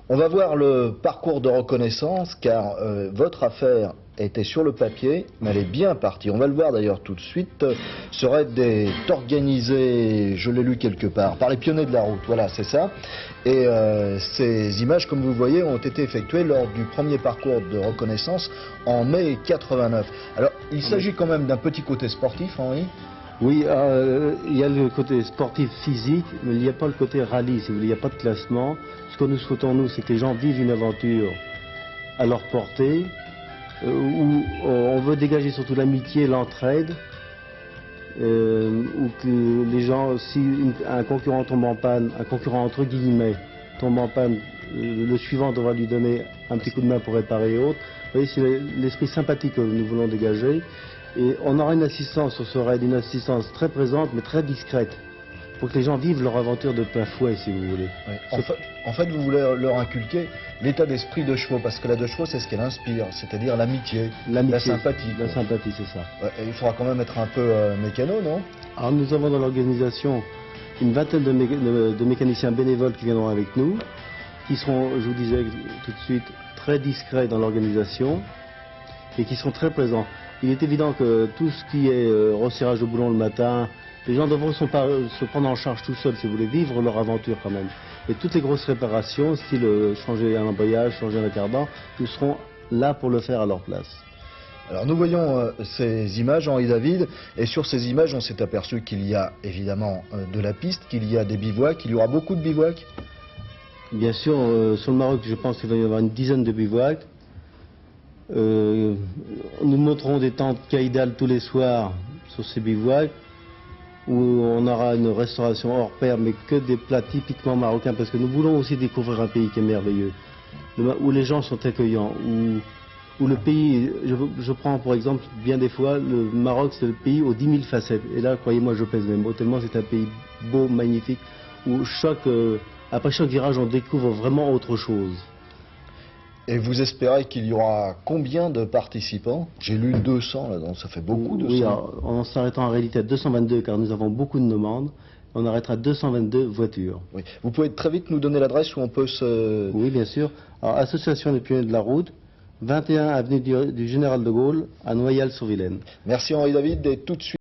On va voir le parcours de reconnaissance car votre affaire était sur le papier, mais elle est bien partie. On va le voir d'ailleurs tout de suite. Serait organisé, je l'ai lu quelque part, par les pionniers de la route. Voilà, c'est ça. Et ces images, comme vous voyez, ont été effectuées lors du premier parcours de reconnaissance en mai 89. Alors, il s'agit quand même d'un petit côté sportif, Henri. Oui, il y a le côté sportif physique, mais il n'y a pas le côté rallye, si vous voulez, il n'y a pas de classement. Ce que nous souhaitons, nous, c'est que les gens vivent une aventure à leur portée, où on veut dégager surtout l'amitié, l'entraide, où que les gens, si un concurrent tombe en panne, un concurrent entre guillemets tombe en panne, le suivant devra lui donner un petit coup de main pour réparer et autres. Vous voyez, c'est l'esprit sympathique que nous voulons dégager. Et on aura une assistance sur ce raid, une assistance très présente mais très discrète, pour que les gens vivent leur aventure de plein fouet, si vous voulez. Oui. En fait, vous voulez leur inculquer l'état d'esprit de chevaux, parce que la de chevaux, c'est ce qu'elle inspire, c'est-à-dire l'amitié, la sympathie. La sympathie, c'est ça. Ouais, il faudra quand même être un peu mécano, non? Alors nous avons dans l'organisation une vingtaine de mécaniciens bénévoles qui viendront avec nous, qui seront, je vous disais tout de suite, très discrets dans l'organisation et qui seront très présents. Il est évident que tout ce qui est resserrage de boulons le matin, les gens devront se prendre en charge tout seuls, si vous voulez, vivre leur aventure quand même. Et toutes les grosses réparations, style changer un embrayage, changer un cardan, nous serons là pour le faire à leur place. Alors nous voyons ces images, Henri David, et sur ces images on s'est aperçu qu'il y a évidemment de la piste, qu'il y a des bivouacs, il y aura beaucoup de bivouacs. Bien sûr, sur le Maroc, je pense qu'il va y avoir une dizaine de bivouacs. Nous montrerons des tentes caïdales tous les soirs sur ces bivouacs, où on aura une restauration hors pair, mais que des plats typiquement marocains, parce que nous voulons aussi découvrir un pays qui est merveilleux, où les gens sont accueillants, où le pays, je prends pour exemple, bien des fois, le Maroc c'est le pays aux 10 000 facettes, et là, croyez-moi, je pèse mes mots, tellement c'est un pays beau, magnifique, où après chaque virage, on découvre vraiment autre chose. Et vous espérez qu'il y aura combien de participants? J'ai lu 200 là, donc ça fait beaucoup, 200. Oui, alors, en s'arrêtant en réalité à 222, car nous avons beaucoup de demandes, on arrêtera 222 voitures. Oui. Vous pouvez très vite nous donner l'adresse où on peut se... Oui, bien sûr. Alors, Association des pionniers de la route, 21 avenue du Général de Gaulle, à Noyal-sur-Vilaine. Merci Henri David, et tout de suite.